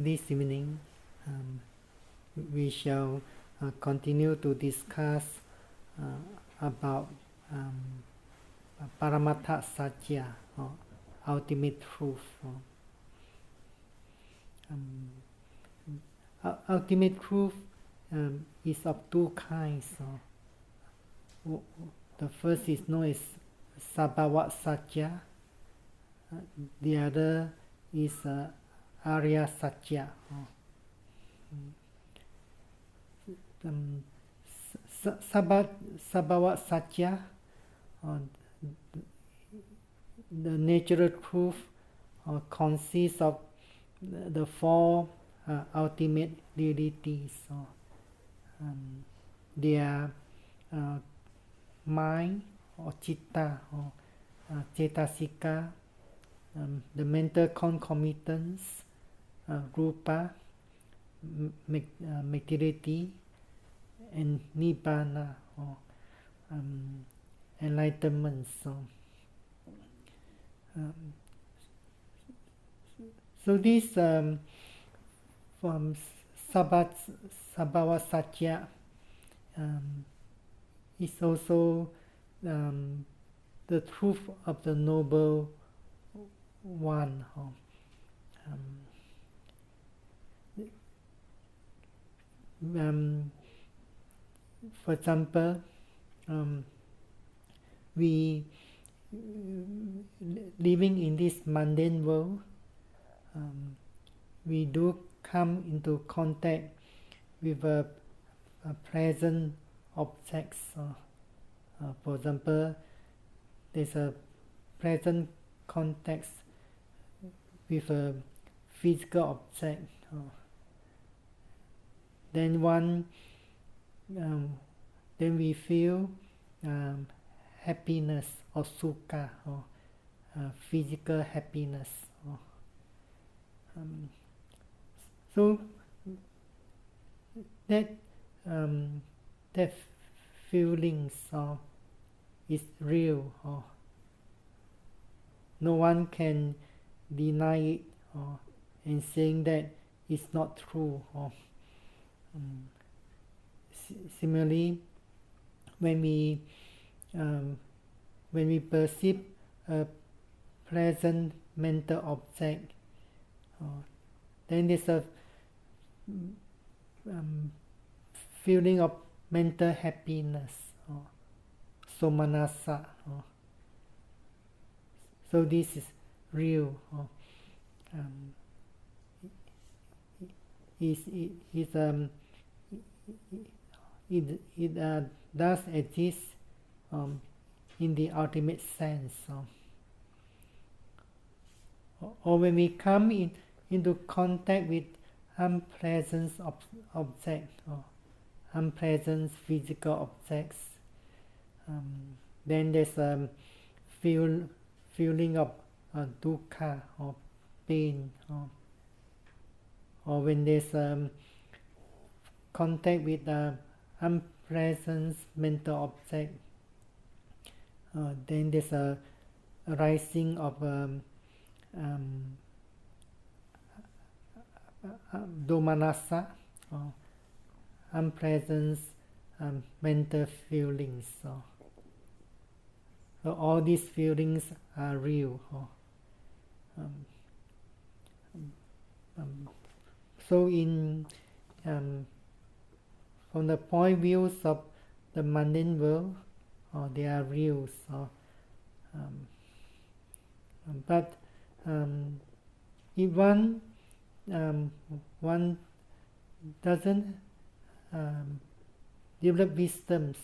this evening we shall continue to discuss about Paramattha Satya, or ultimate truth. Ultimate truth is of two kinds. The first is known as Sabhava Satya. The other is Arya Satya. Sabhava Satya, the natural truth consists of the four ultimate realities. They are mind or chitta or cetasika, the mental concomitants, rupa, materiality, and nibbana or enlightenment. So this from Sabhava Satya is also the truth of the Noble One. For example, we living in this mundane world, we do come into contact with a present objects. For example, there's a present context with a physical object. Then then we feel happiness or sukha or physical happiness. So that feelings is real. No one can deny it and saying that it's not true. Similarly, when we perceive a pleasant mental object, then there's a feeling of mental happiness, somanasa. So this is real. It does exist in the ultimate sense. Or when we come into contact with unpleasant objects, or unpleasant physical objects, then there's a feeling of dukkha or pain, or when there's contact with unpleasant mental object, then there's a rising of domanassa, or unpleasant mental feelings. So all these feelings are real. So in from the point of view of the mundane world, they are real. But if one doesn't develop wisdoms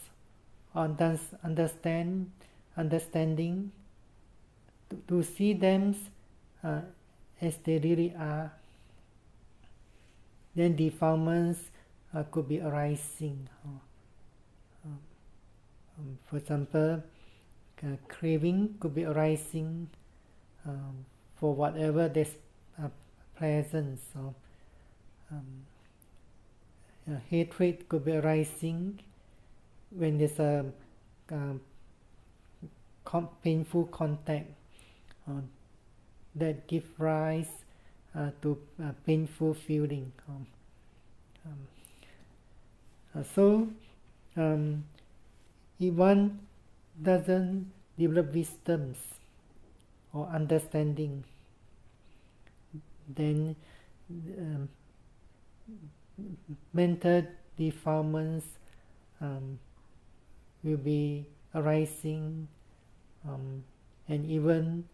or understanding to see them as they really are, then defilements could be arising. For example, craving could be arising for whatever that's pleasant. Hatred could be arising when there's a painful contact that give rise to painful feeling. So if one doesn't develop wisdoms or understanding, then mental defilements will be arising, and even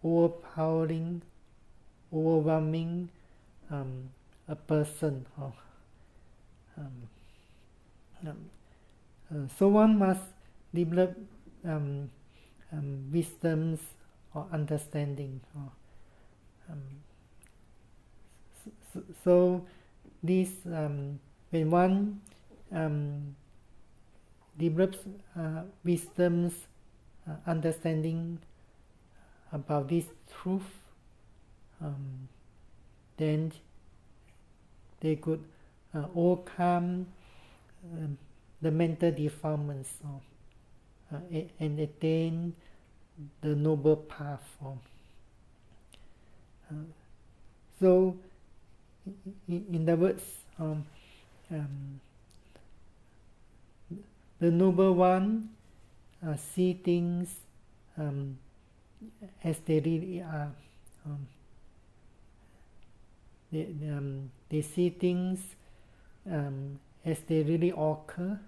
overwhelming a person. So one must develop wisdoms or understanding. So this, when one develops wisdoms, understanding about this truth, then they could overcome the mental defilements and attain the noble path. So, in other words, the noble one see things as they really are. They see things as they really occur.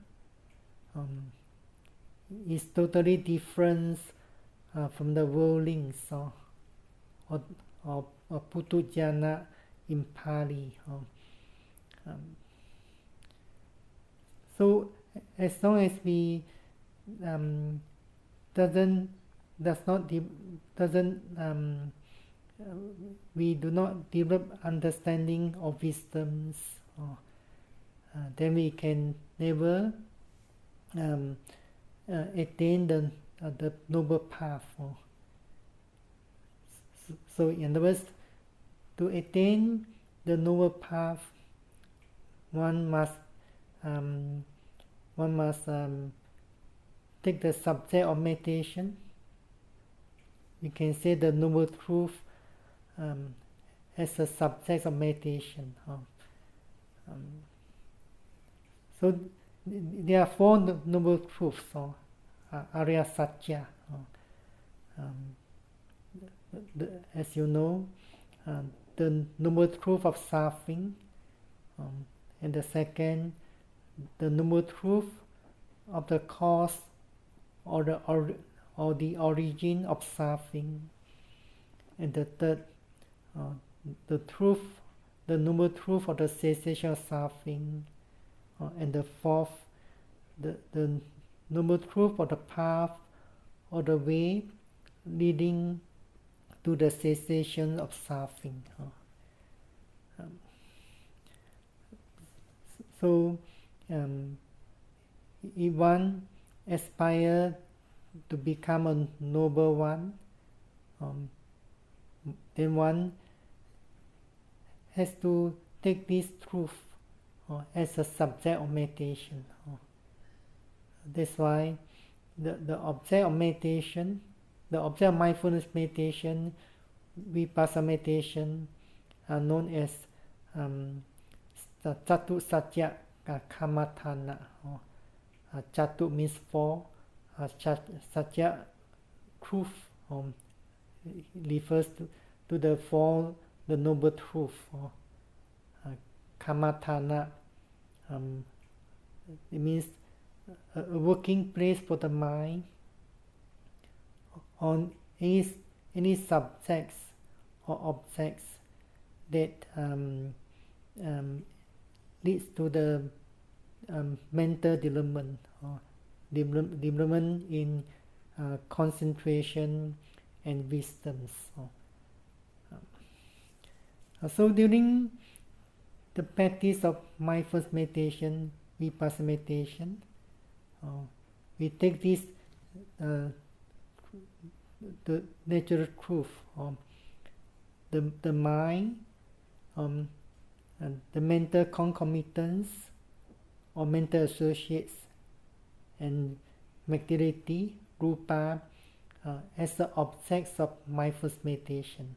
It's totally different from the worldlings or Putujana in Pali. So as long as we we do not develop understanding of wisdoms, then we can never attain the noble path. So in other words, to attain the noble path, one must take the subject of meditation. We can say the noble truth as a subject of meditation. So there are four noble truths, Arya Satya. As you know, the noble truth of suffering, and the second, the noble truth of the cause or the origin of suffering, and the third, the noble truth of the cessation of suffering, and the fourth, the noble truth of the path or the way leading to the cessation of suffering. So if one aspires to become a noble one, then one has to take this truth as a subject of meditation. That's why the object of meditation, the object of mindfulness meditation, Vipassana meditation, are known as Chatu Satya Kamathana. Chatu means four. Satya, truth, refers to the four, the noble truth. Kamathana, it means a working place for the mind on any subjects or objects that leads to the mental development, or development in concentration and wisdoms. So during the practice of mindfulness meditation, Vipassana meditation, we take this the natural truth, the mind, and the mental concomitants or mental associates, and materiality, rupa, as the objects of mindfulness meditation.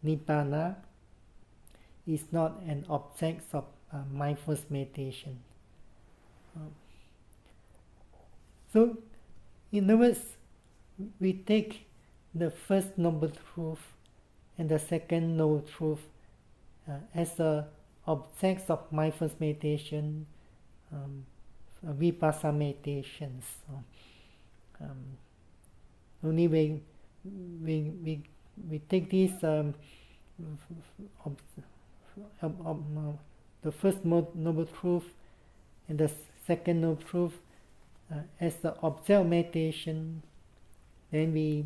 Nibbana is not an object of mindfulness meditation. So, in other words, we take the first noble truth and the second noble truth as objects of mindfulness meditation, Vipassana meditations. Only we take these the first noble truth and the second noble truth as the object of meditation, then we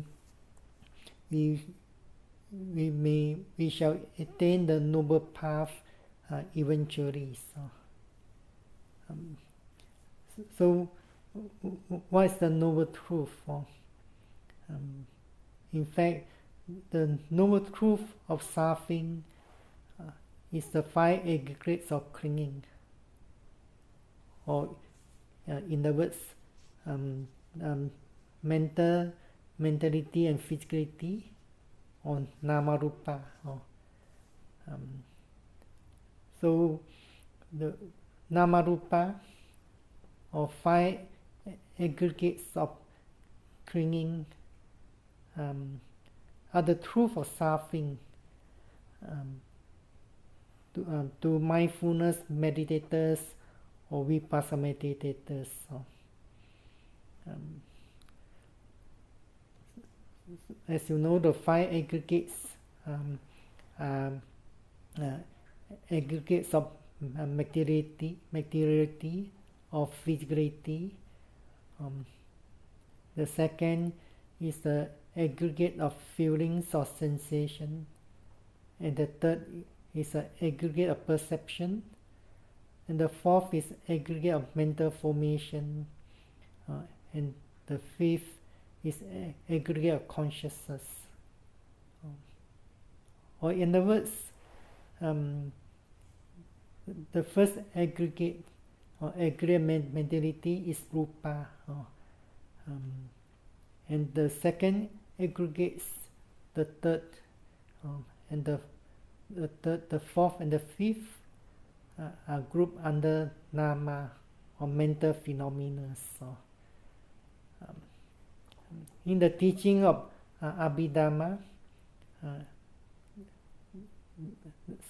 shall attain the noble path eventually. So what is the noble truth? In fact, the noble truth of suffering is the 5 aggregates of clinging, or in the words, mentality and physicality, or Namarupa. So the Namarupa, or 5 aggregates of clinging, are the truth of suffering to mindfulness meditators or Vipassana meditators. As you know, the 5 aggregates are aggregates of materiality or physicality. The second is the aggregate of feelings or sensation, and the third is an aggregate of perception, and the fourth is aggregate of mental formation, and the fifth is aggregate of consciousness. Or in other words, the first aggregate or aggregate mentality is rupa, and the second aggregates, the third, and the fourth and the fifth are grouped under nama, or mental phenomena. In the teaching of Abhidhamma,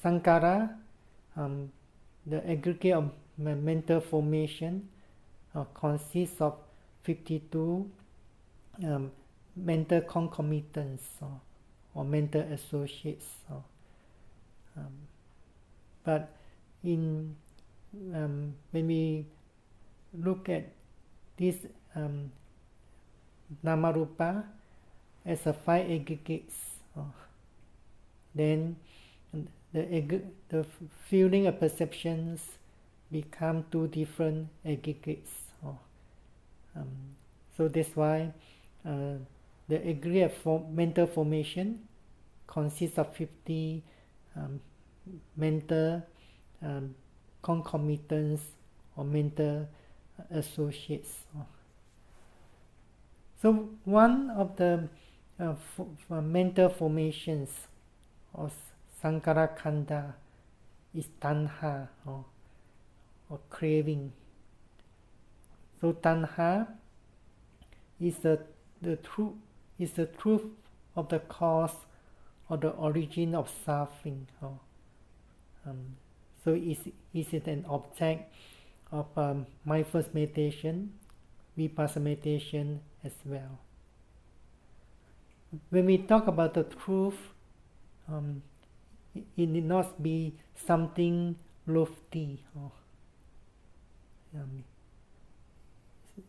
Sankara, the aggregate of mental formation consists of 52 mental concomitants or mental associates. But when we look at this Namarupa as a 5 aggregates, then the feeling of perceptions become 2 different aggregates. So that's why the aggregate mental formation consists of 50 mental concomitants or mental associates. So one of the mental formations of Sankara Khanda is tanha, or craving. So tanha is the truth of the cause or the origin of suffering. So is it an object of mindfulness meditation, Vipassana meditation as well? When we talk about the truth, it need not be something lofty.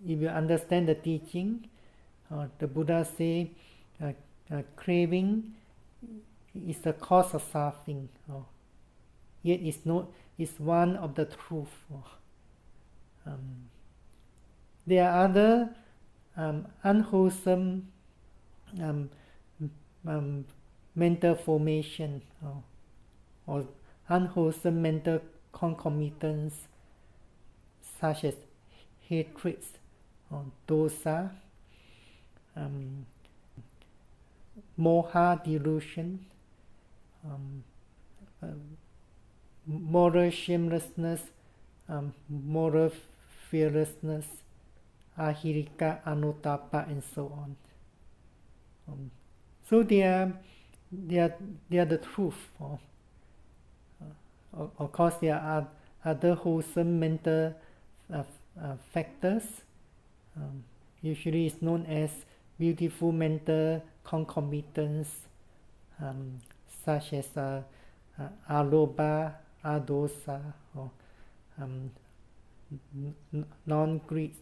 If you understand the teaching, the Buddha say craving is the cause of suffering, yet it's one of the truth. There are other unwholesome mental formation or unwholesome mental concomitants, such as hatred, dosa, moha delusion, moral shamelessness, moral fearlessness, ahirika, anutapa, and so on. So they are the truth. Of course, there are other wholesome mental factors. Usually it's known as beautiful mental concomitants, such as alobha, adosa, or non-greed,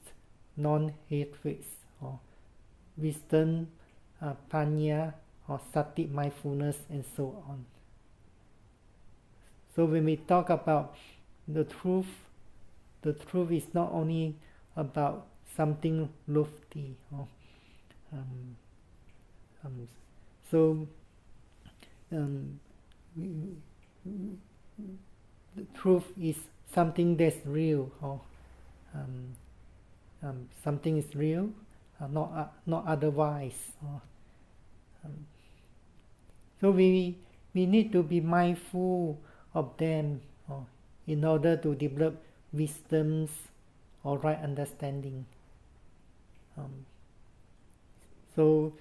non-hatred, or wisdom, panya, or sati, mindfulness, and so on. So when we talk about the truth is not only about something lofty. The truth is something that's real. Something is real, not otherwise. So we need to be mindful of them in order to develop wisdoms or right understanding. So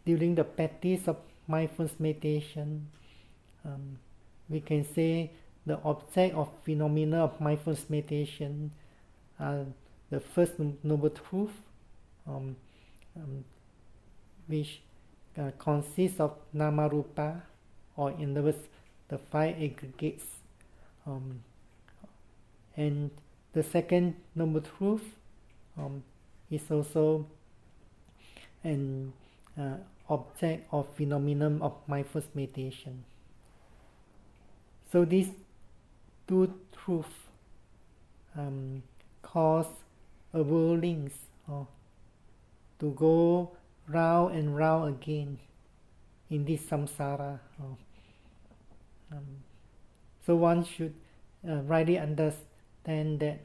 during the practice of mindfulness meditation, we can say the object of phenomena of mindfulness meditation are the first noble truth, which consists of nama-rupa, or in other words, the five aggregates. And the second noble truth is also an object of phenomenon of mindfulness meditation. So these two truths cause a whirlings to go round and round again in this samsara. So one should rightly understand that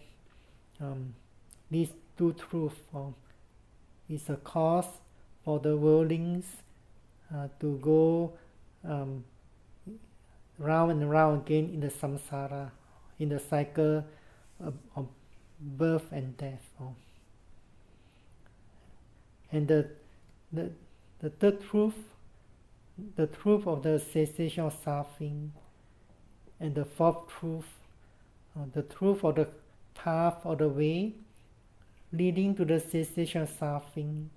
these two truths is a cause for the whirlings to go round and round again in the samsara, in the cycle of birth and death. And the third truth, the truth of the cessation of suffering, and the fourth truth, the truth of the path or the way leading to the cessation of suffering,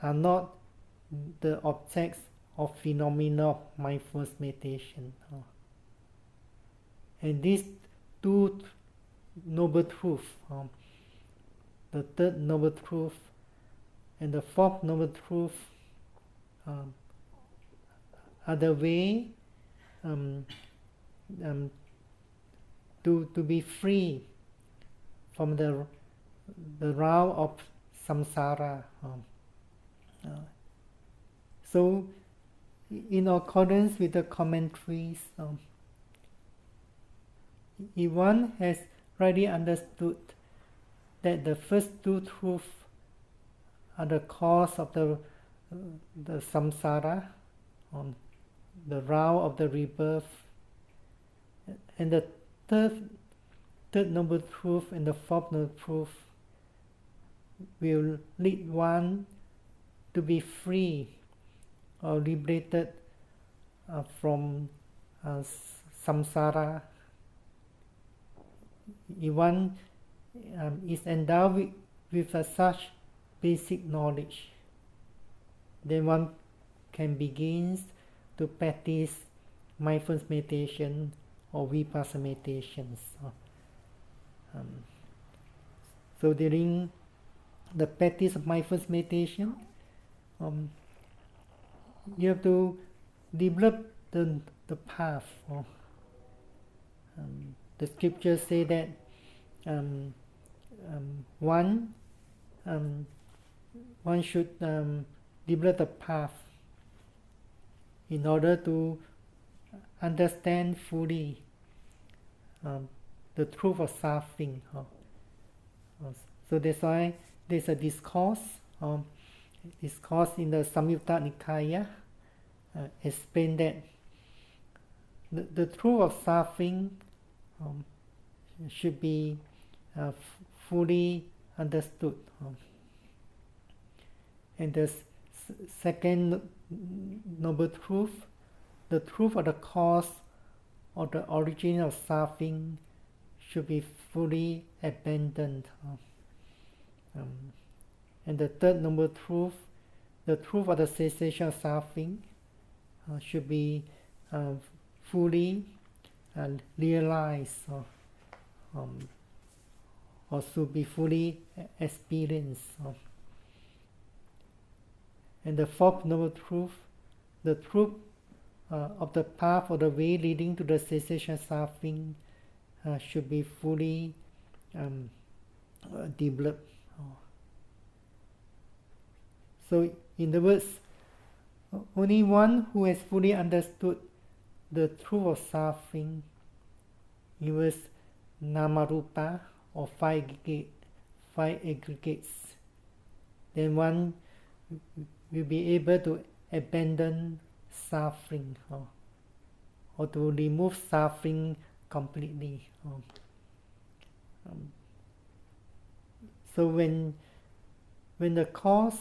are not the objects of phenomena of mindfulness meditation. And these two noble truths, the third noble truth and the fourth noble truth, are the way to be free from the round of samsara. So in accordance with the commentaries, if one has rightly understood that the first two truths are the cause of the samsara, the round of the rebirth, and the third noble truth and the fourth noble truth will lead one to be free or liberated from samsara. If one is endowed with such basic knowledge, then one can begin to practice mindfulness meditation or Vipassana meditations. So during the practice of mindfulness meditation, you have to develop the path. The scriptures say that one should develop the path in order to understand fully the truth of suffering. So that's why there's a discourse in the Samyutta Nikaya explained that the truth of suffering should be fully understood. And the second noble truth, the truth of the cause or the origin of suffering, should be fully abandoned. And the third noble truth, the truth of the cessation of suffering, should be fully realized, or should be fully experienced. And the fourth noble truth, the truth of the path or the way leading to the cessation of suffering, should be fully developed. So, in other words, only one who has fully understood the truth of suffering, it was Namarupa, or five aggregates, then one will be able to abandon suffering, or to remove suffering completely. So when the cause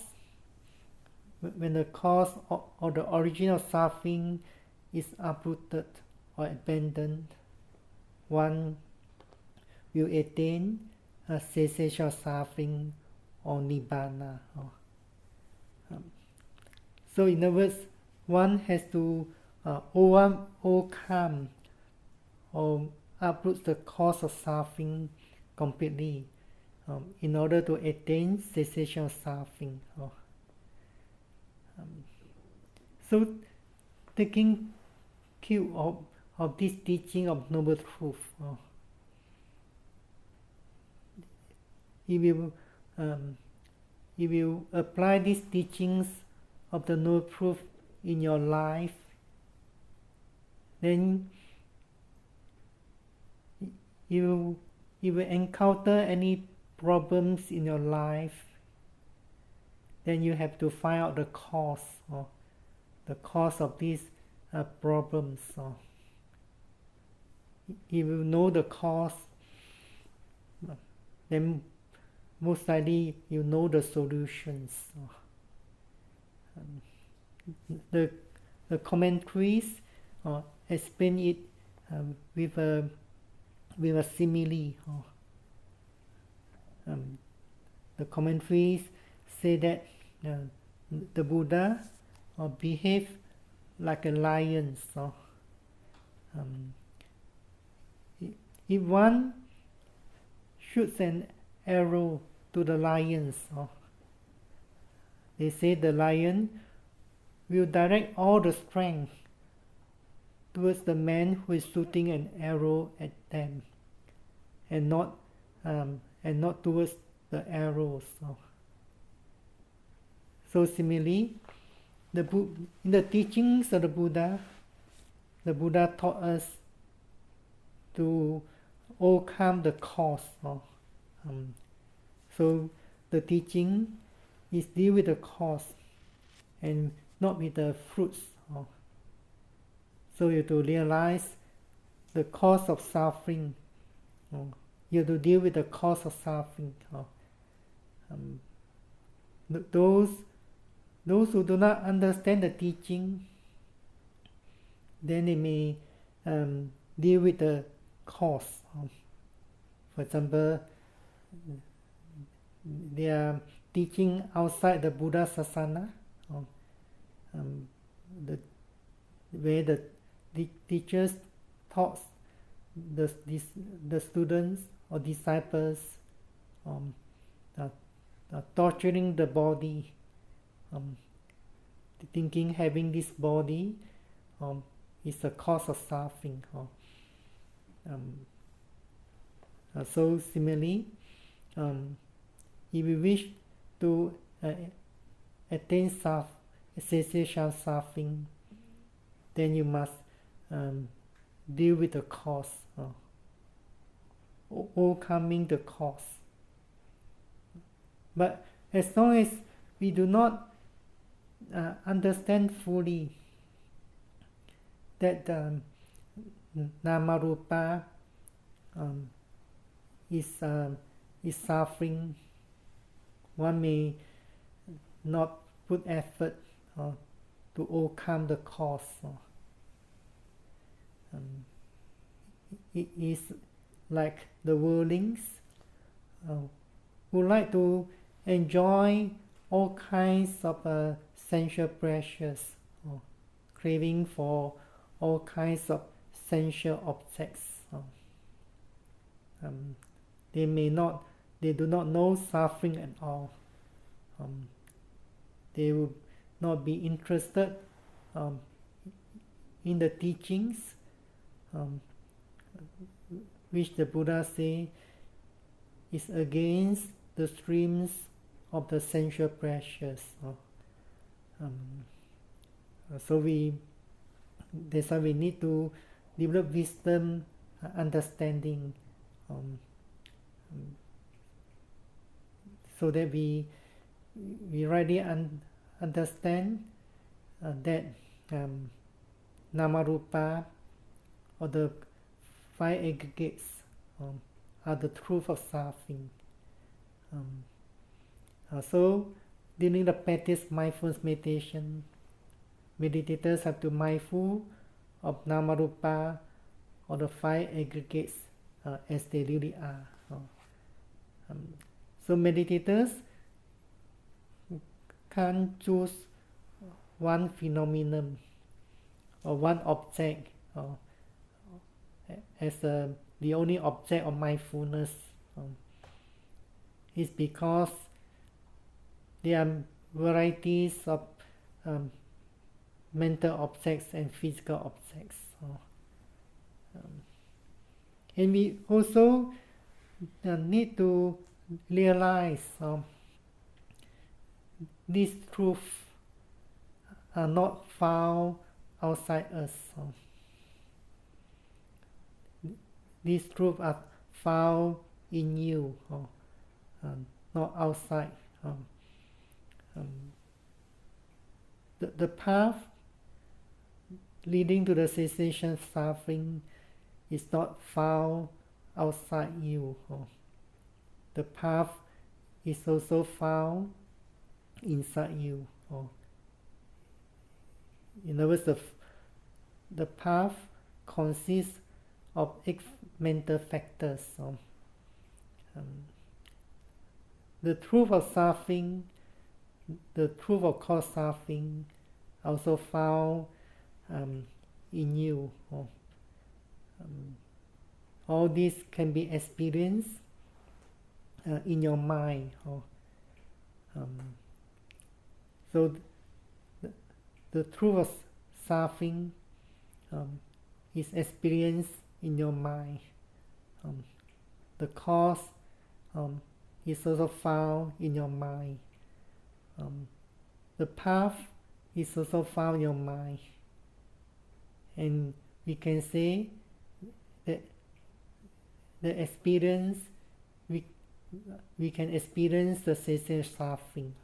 or the origin of suffering is uprooted or abandoned, one will attain a cessation of suffering or nibbana. So in other words, one has to overcome or uproot the cause of suffering completely in order to attain cessation of suffering. So taking cue of this teaching of noble truth, if you apply these teachings of the noble truth in your life, then you will encounter any problems in your life, then you have to find out the cause of these problems. If you know the cause, then most likely you know the solutions. The commentaries explain it with a simile. The commentaries say that the Buddha behaved like a lion. If one shoots an arrow to the lions, they say the lion will direct all the strength towards the man who is shooting an arrow at them, and not towards the arrows. So similarly, in the teachings of the Buddha taught us to overcome the cause. So the teaching is deal with the cause and not with the fruits. So you have to realize the cause of suffering. You have to deal with the cause of suffering. Those who do not understand the teaching, then they may deal with the cause. For example, they are teaching outside the Buddha Sasana, where the teachers taught the students or disciples torturing the body, thinking having this body is the cause of suffering. So similarly, if we wish to attain cessation of suffering, then you must deal with the cause, overcoming the cause. But as long as we do not understand fully that Namarupa is suffering, one may not put effort to overcome the cause. It is like the worldlings who like to enjoy all kinds of sensual pleasures, craving for all kinds of sensual objects. They do not know suffering at all. They will not be interested in the teachings which the Buddha say is against the streams of the sensual pleasures. So that's why we need to develop wisdom, understanding, so that we rightly understand that Namarupa, or the five aggregates, are the truth of suffering. So during the practice mindfulness meditation, meditators have to be mindful of Namarupa, or the five aggregates as they really are. So meditators can't choose one phenomenon or one object as the only object of mindfulness. It's because there are varieties of mental objects and physical objects. And we also need to realize these truths are not found outside us. These truths are found in you, not outside. The path leading to the cessation of suffering is not found outside you. The path is also found inside you. In other words, the path consists of 8 mental factors. The truth of suffering, the truth of cause suffering, also found in you. All this can be experienced in your mind. So the truth of suffering is experienced in your mind. The cause is also found in your mind. The path is also found in your mind. And we can say that the experience, we can experience the cessation of suffering.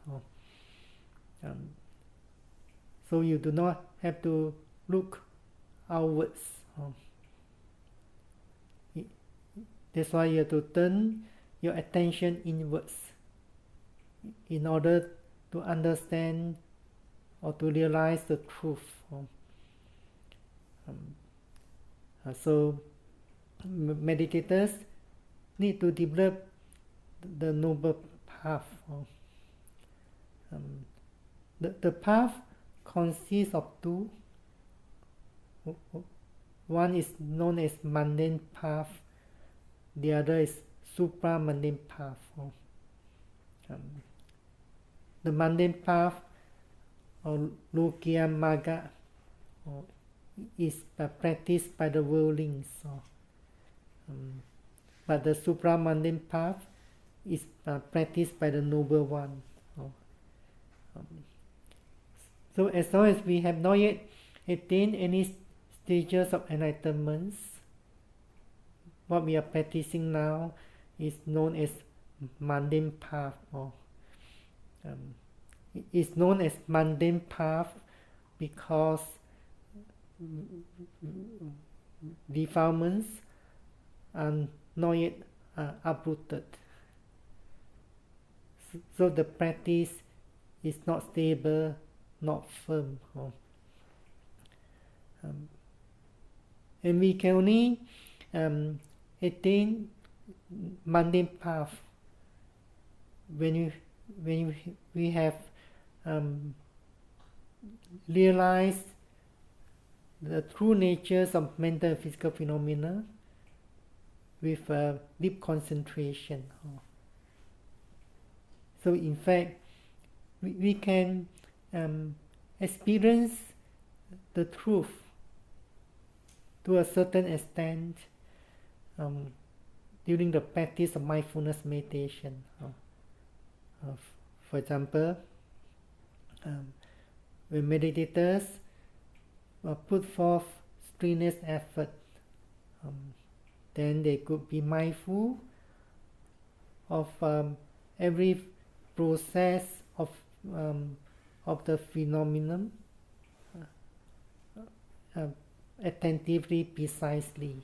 So you do not have to look outwards. That's why you have to turn your attention inwards in order to understand or to realize the truth. So meditators need to develop the noble path. The path consists of 2. One is known as mundane path, the other is supra-mundane path. The mundane path, or Lokiya Magga, is practiced by the worldlings. But the supra-mundane path is practiced by the noble one. So as long as we have not yet attained any stages of enlightenment, what we are practicing now is known as mundane path. It's known as mundane path because defilements are not yet uprooted. So the practice is not stable, not firm. And we can only attain mundane path when we have realized the true natures of mental and physical phenomena with deep concentration. So in fact, we can experience the truth to a certain extent during the practice of mindfulness meditation. For example, when meditators put forth strenuous effort, then they could be mindful of every process of the phenomenon attentively, precisely.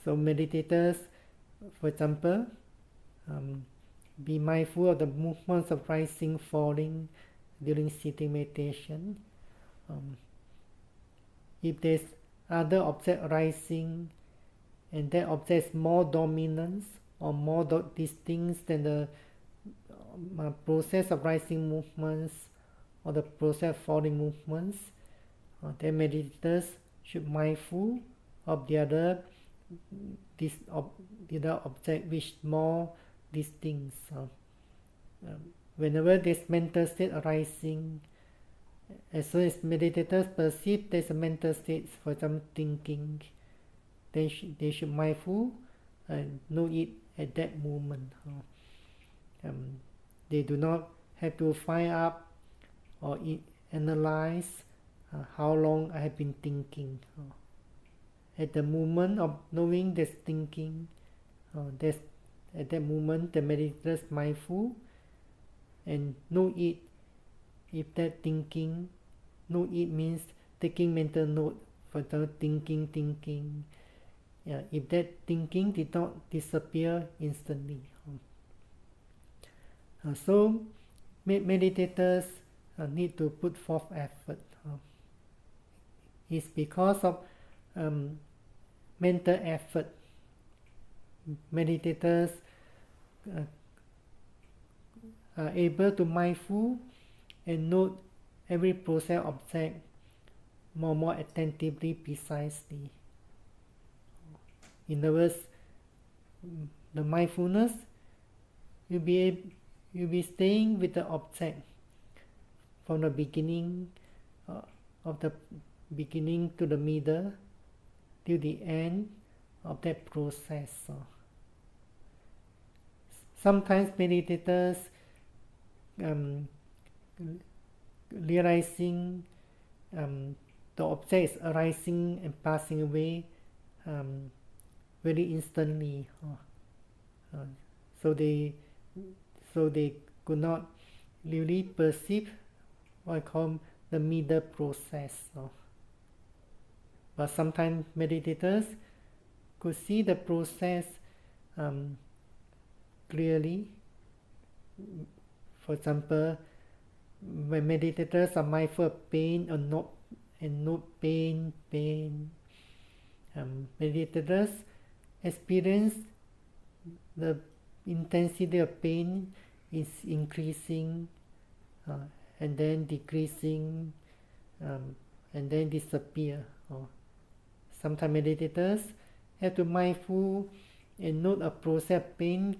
So meditators, for example, be mindful of the movements of rising, falling during sitting meditation. If there's other object arising and that object is more dominant or more distinct than the process of rising movements or the process of falling movements, then meditators should be mindful of the other object which is more distinct. Whenever there's mental state arising, as soon as meditators perceive there's a mental state, for example thinking, they should be mindful and know it at that moment. They do not have to find out or analyze how long I have been thinking. At the moment of knowing this thinking, at that moment the meditator is mindful and know it. If that thinking, know it means taking mental note, for example thinking. If that thinking did not disappear instantly. So meditators need to put forth effort. It's because of mental effort. Meditators are able to mindful and note every process object more attentively, precisely. In other words, the mindfulness, you'll be staying with the object from the beginning of the beginning to the middle till the end of that process. Sometimes meditators realizing the object is arising and passing away very instantly, so they could not really perceive what I call the middle process. But sometimes meditators could see the process clearly. For example, when meditators are mindful of pain or note pain, meditators experience the intensity of pain is increasing and then decreasing and then disappear. Sometimes meditators have to mindful and note a process of pain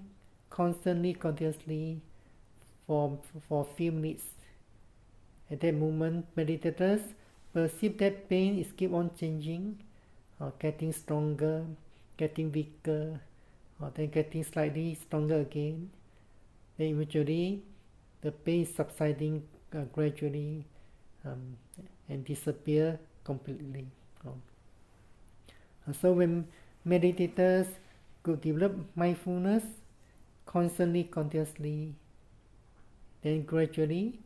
constantly, continuously for a few minutes. At that moment, meditators perceive that pain is keep on changing, getting stronger, getting weaker, then getting slightly stronger again. Then eventually, the pain is subsiding gradually and disappear completely. So when meditators could develop mindfulness constantly, continuously, then gradually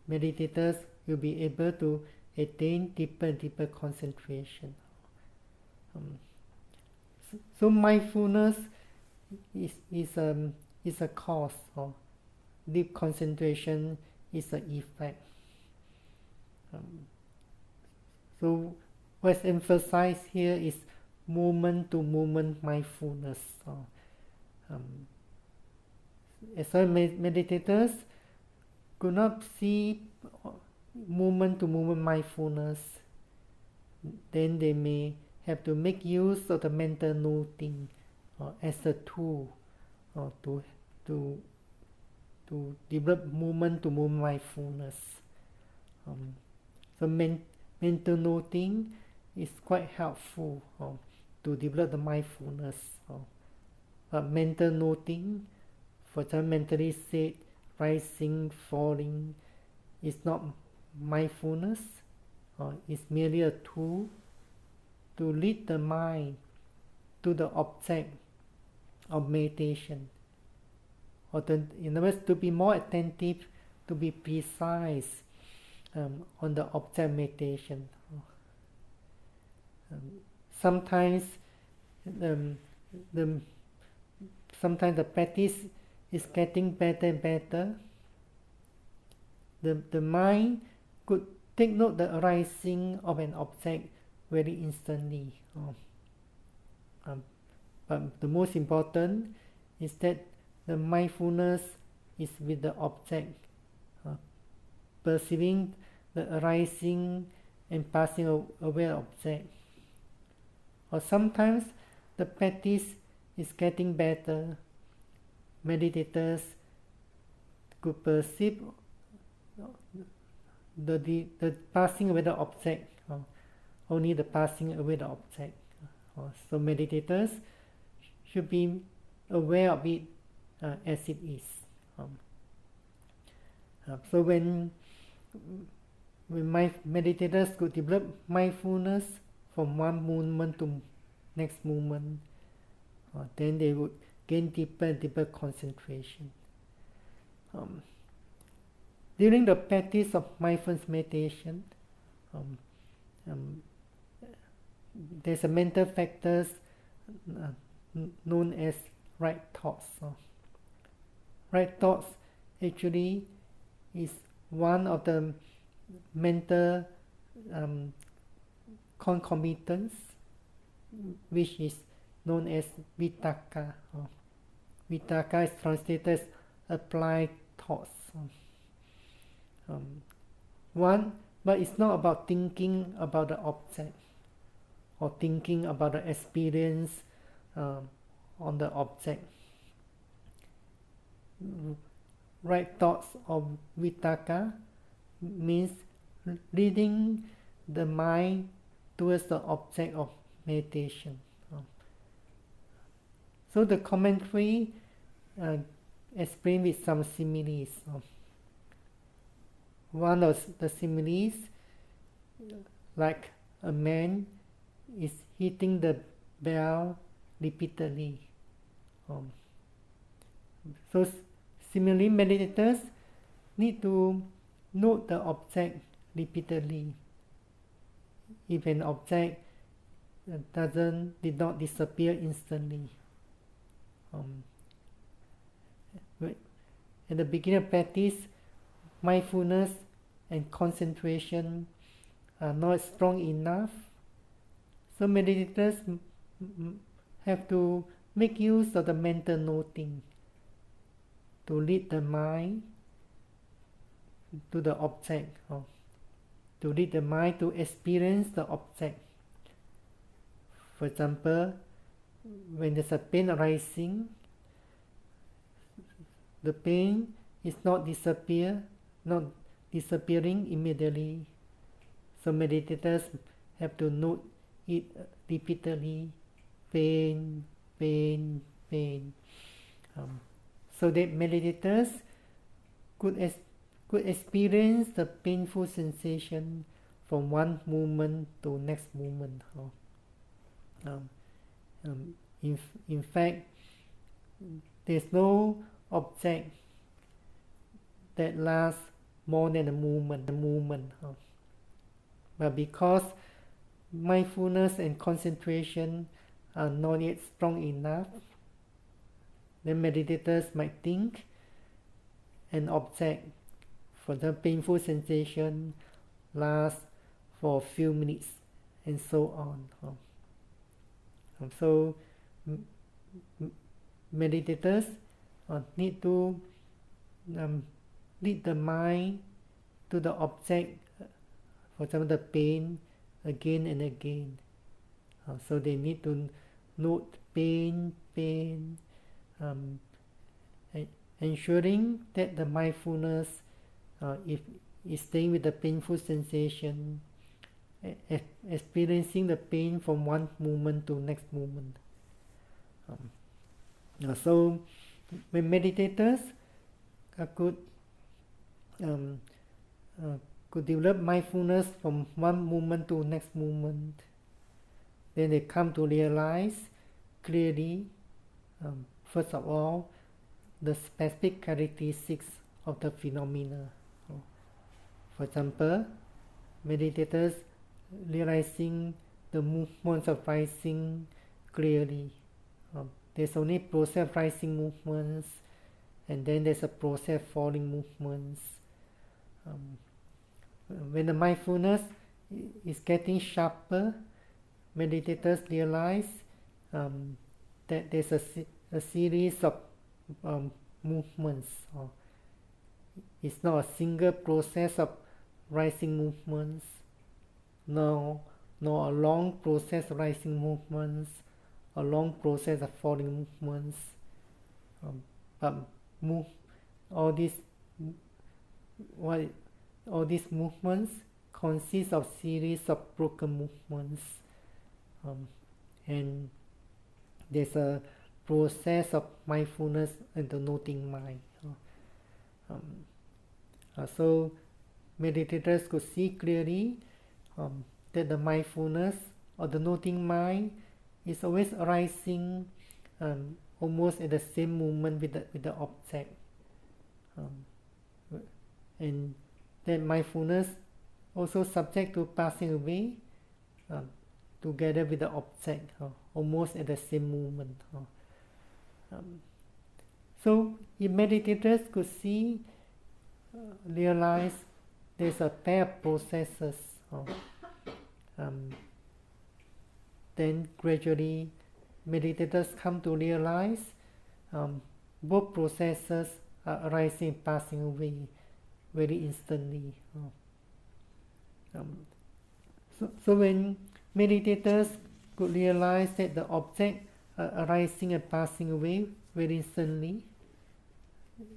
meditators you'll be able to attain deeper and deeper concentration. So mindfulness is a cause, or deep concentration is an effect. So what's emphasized here is moment-to-moment mindfulness. As some meditators could not see moment-to-moment mindfulness, then they may have to make use of the mental noting as a tool to develop moment-to-moment mindfulness. So mental noting is quite helpful to develop the mindfulness. But mental noting, for example, mentally state, rising, falling, is not mindfulness. It's merely a tool to lead the mind to the object of meditation. Or in other words, to be more attentive, to be precise on the object meditation. Sometimes the practice is getting better and better. The mind could take note the arising of an object very instantly. But the most important is that the mindfulness is with the object, perceiving the arising and passing away object. Or sometimes the practice is getting better. Meditators could perceive the passing away the object, only the passing away the object. So meditators should be aware of it as it is. So when meditators could develop mindfulness from one moment to next moment, then they would gain deeper and deeper concentration. During the practice of mindfulness meditation, there's a mental factors known as right thoughts. Right thoughts actually is one of the mental concomitants, which is known as vitakka. Vitakka is translated as applied thoughts. But it's not about thinking about the object or thinking about the experience on the object. Right thoughts of vitakka means leading the mind towards the object of meditation. So the commentary explains with some similes. One of the similes, like a man is hitting the bell repeatedly. So similarly, meditators need to note the object repeatedly. If an object did not disappear instantly. At the beginning of practice, mindfulness and concentration are not strong enough. So meditators have to make use of the mental noting to lead the mind to the object, to lead the mind to experience the object. For example, when there's a pain arising, the pain is not disappearing immediately. So meditators have to note it repeatedly, pain, pain, pain. So that meditators could experience the painful sensation from one moment to next moment. In fact, there's no object that lasts more than a movement. But because mindfulness and concentration are not yet strong enough, then meditators might think an object, for the painful sensation, lasts for a few minutes, and so on. So meditators need to lead the mind to the object, for example the pain, again and again. So they need to note pain, ensuring that the mindfulness is staying with the painful sensation, experiencing the pain from one moment to next moment. So when meditators could develop mindfulness from one moment to next moment, then they come to realize clearly, first of all, the specific characteristics of the phenomena. For example, meditators realizing the movements of rising clearly. There's only process of rising movements, and then there's a process of falling movements. When the mindfulness is getting sharper, meditators realize that there's a series of movements. It's not a single process of rising movements, nor a long process of rising movements, a long process of falling movements. But all these movements consist of series of broken movements, and there's a process of mindfulness and the noting mind. So meditators could see clearly that the mindfulness or the noting mind is always arising almost at the same moment with the object, and that mindfulness also subject to passing away together with the object, almost at the same moment. So if meditators could see, realize there's a pair of processes, then gradually meditators come to realize both processes are arising and passing away very instantly. So when meditators could realize that the object are arising and passing away very instantly,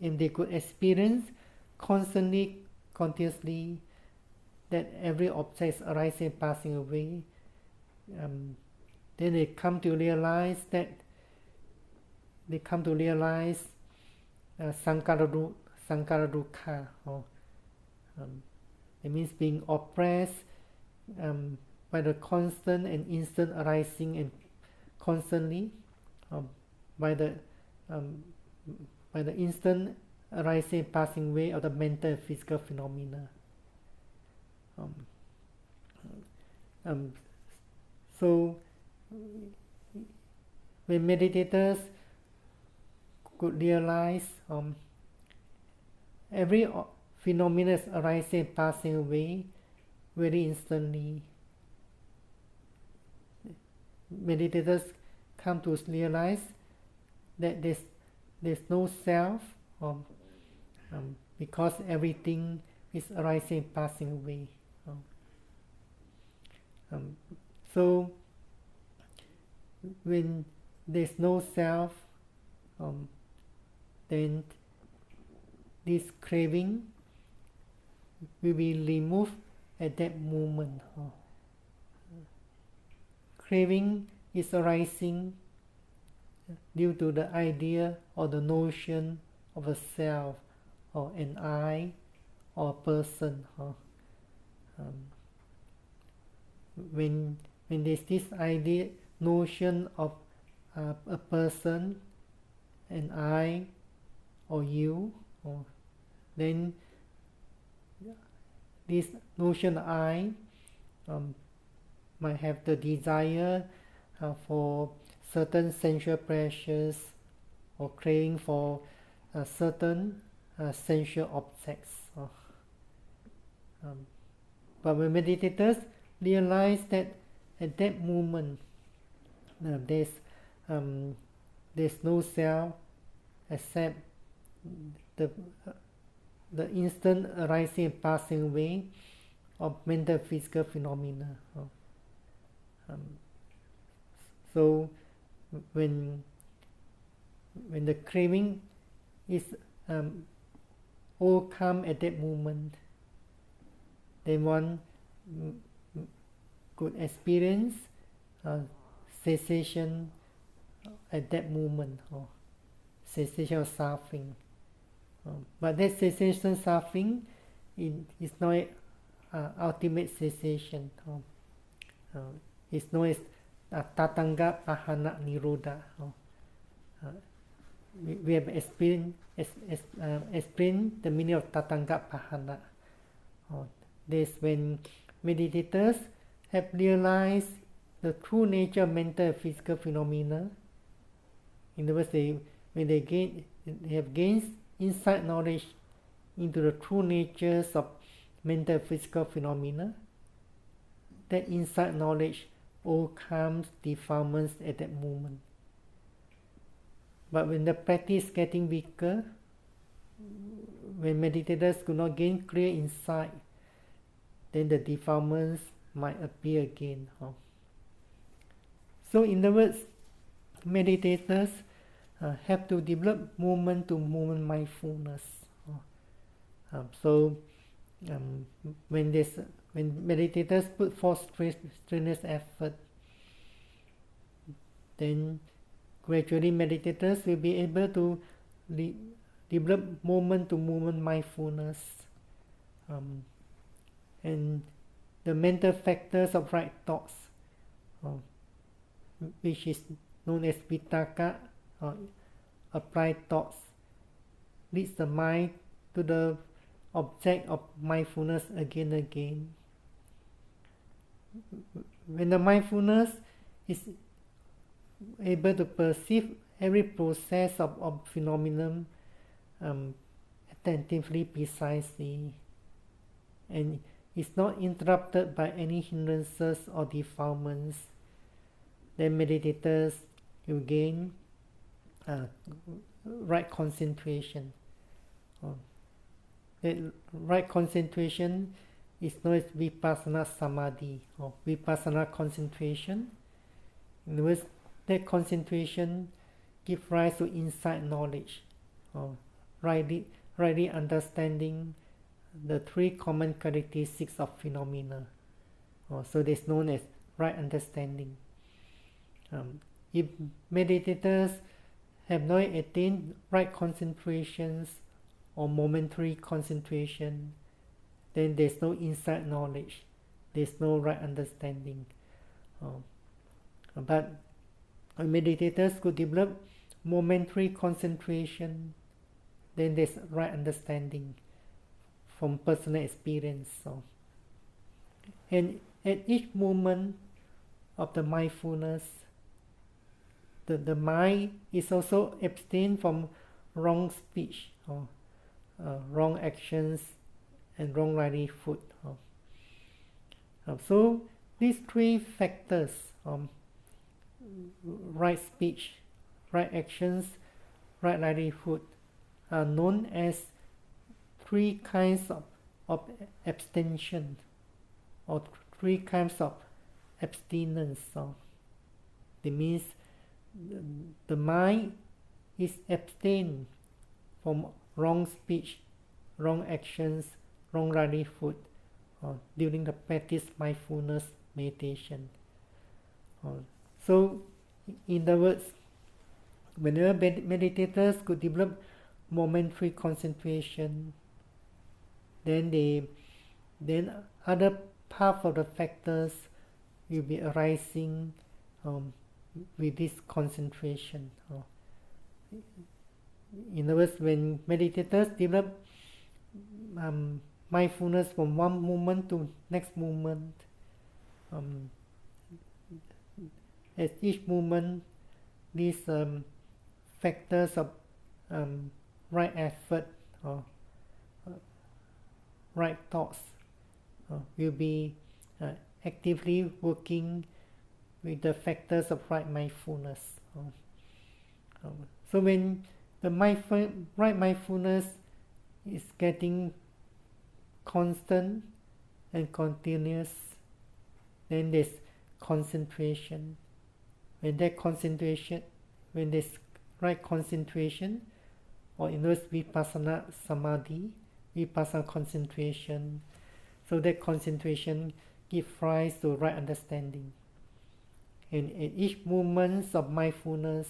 and they could experience constantly, continuously, that every object is arising and passing away, then they come to realize sankhara dukkha, it means being oppressed by the constant and instant arising and constantly by the instant arising and passing away of the mental and physical phenomena. So when meditators could realize every phenomenon is arising and passing away very instantly, meditators come to realize that there's no self, because everything is arising and passing away. So when there's no self, then this craving will be removed at that moment. Craving is arising due to the idea or the notion of a self or an I or a person. When there's this idea, notion of a person, an I or you, then this notion I might have the desire for certain sensual pleasures or craving for certain sensual objects. But when meditators realize that at that moment there's no self except the instant arising and passing away of mental physical phenomena. So when the craving is overcome at that moment, then one could experience cessation at that moment, or cessation of suffering. But that cessation of suffering is not ultimate cessation. It's known as Tatanga Pahana Nirodha. We have explained the meaning of Tatanga Pahana. This when meditators have realized the true nature of mental and physical phenomena. In other words, when they have gained insight knowledge into the true natures of mental and physical phenomena, that insight knowledge overcomes defilements at that moment. But when the practice is getting weaker, when meditators could not gain clear insight, then the defilements might appear again. So in other words, meditators have to develop moment-to-moment mindfulness. When meditators put forth strenuous effort, then gradually meditators will be able to develop moment-to-moment mindfulness, and the mental factors of right thoughts, which is known as vitaka, applied thoughts, leads the mind to the object of mindfulness again and again. When the mindfulness is able to perceive every process of phenomenon attentively, precisely, and is not interrupted by any hindrances or defilements, then meditators will gain right concentration. That right concentration is known as Vipassana Samadhi, or Vipassana concentration. In other words, that concentration gives rise to insight knowledge, or rightly understanding the three common characteristics of phenomena. So this is known as right understanding. If meditators have not attained right concentrations or momentary concentration, then there's no insight knowledge, there's no right understanding. But meditators could develop momentary concentration, then there's right understanding from personal experience. And at each moment of the mindfulness, the mind is also abstained from wrong speech, wrong actions, and wrong livelihood. So these three factors, right speech, right actions, right livelihood, are known as three kinds of abstention, or three kinds of abstinence. That means the mind is abstained from wrong speech, wrong actions, wrong livelihood during the practice mindfulness meditation. So in other words, whenever meditators could develop momentary concentration, then other part of the factors will be arising with this concentration. In other words, when meditators develop mindfulness from one moment to next moment. At each moment, these factors of right effort or right thoughts will be actively working with the factors of right mindfulness. So when the right mindfulness is getting constant and continuous, then there's concentration. When there's right concentration, or in other words, Vipassana Samadhi, Vipassana concentration, so that concentration gives rise to right understanding. And at each moment of mindfulness,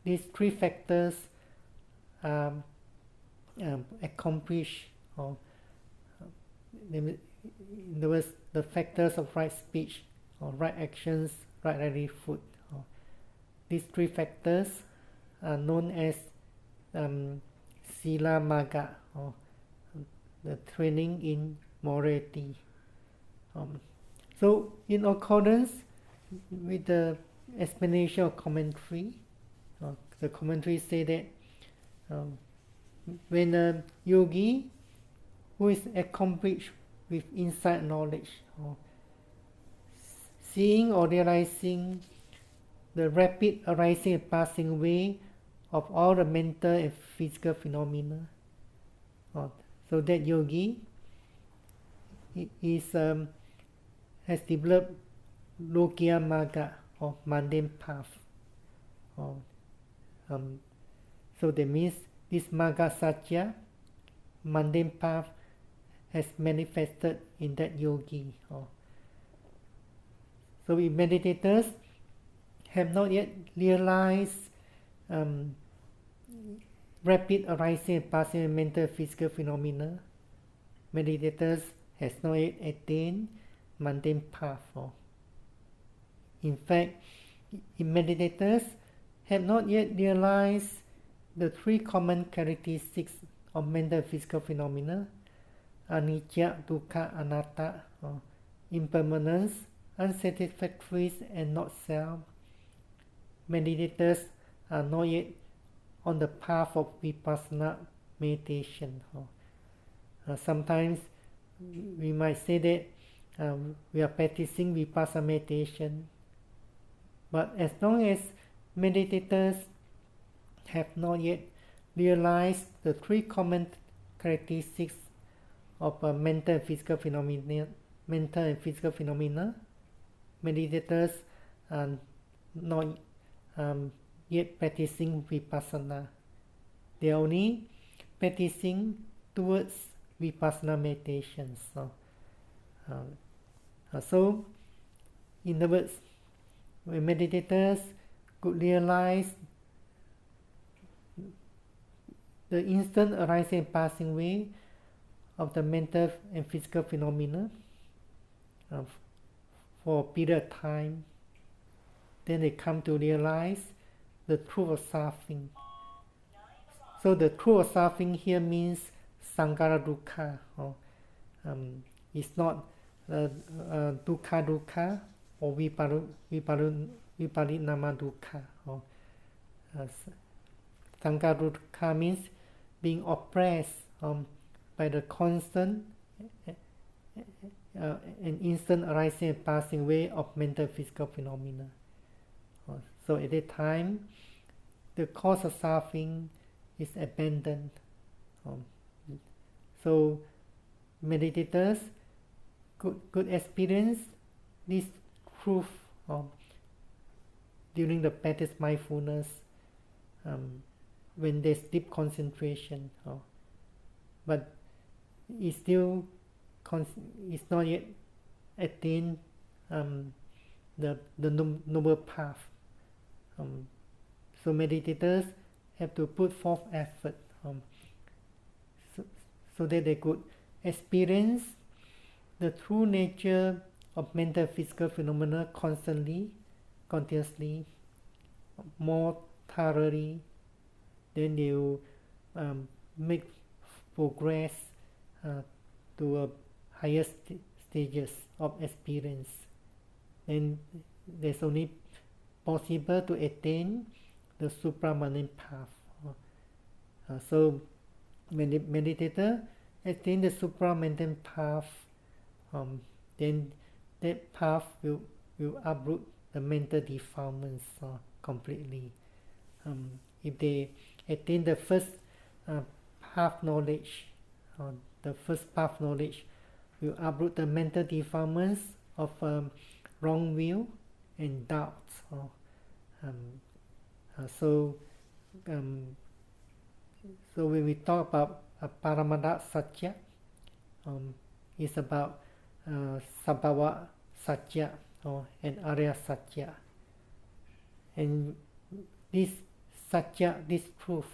these three factors are accomplished, or in other words, the factors of right speech, or right actions, right livelihood. These three factors are known as Sila Magga, or the training in morality. So, in accordance with the explanation of commentary, the commentary say that when a yogi who is accomplished with insight knowledge, seeing or realizing the rapid arising and passing away of all the mental and physical phenomena, so that yogi has developed Lokiya Magga, or mundane path. So that means this Magga Satya, mundane path, has manifested in that yogi. So if meditators have not yet realized rapid arising and passing of mental and physical phenomena, meditators has not yet attained mundane path. In fact, if meditators have not yet realized the three common characteristics of mental and physical phenomena, anicca, dukkha, anatta, impermanence, unsatisfactory, and not self, meditators are not yet on the path of Vipassana meditation. Sometimes we might say that we are practicing Vipassana meditation, but as long as meditators have not yet realized the three common characteristics of mental and physical phenomena, meditators are not yet practicing Vipassana. They are only practicing towards Vipassana meditation. So, in other words, when meditators could realize the instant arising and passing away of the mental and physical phenomena for a period of time, then they come to realize the truth of suffering. So the truth of suffering here means sankhara dukkha. It's not dukkha dukkha or viparinama dukkha. Sankhara dukkha means being oppressed by the constant and instant arising and passing away of mental physical phenomena. So at that time, the cause of suffering is abandoned. So meditators could experience this truth during the practice mindfulness when there's deep concentration, but it's not yet attained the noble path. So meditators have to put forth effort so that they could experience the true nature of mental physical phenomena constantly, continuously, more thoroughly. Then they will make progress to a higher stages of experience, then there's only possible to attain the supramundane path. So when the meditator attain the supramundane path, then that path will uproot the mental defilements completely. If they attain the first path knowledge, the first path knowledge will uproot the mental defilements of wrong view and doubts. So when we talk about Paramada Satya, it's about Sabhava Satya and Arya Satya. And this Satya, this truth,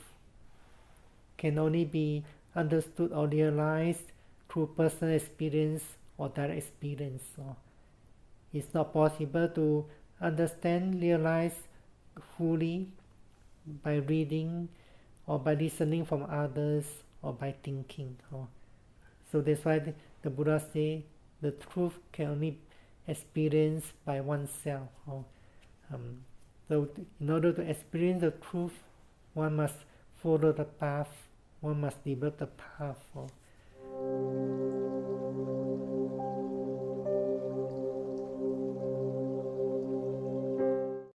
can only be understood or realized through personal experience or direct experience. It's not possible to understand, realize fully by reading or by listening from others or by thinking. So that's why the Buddha say the truth can only experience by oneself. So in order to experience the truth, one must follow the path, one must develop the path.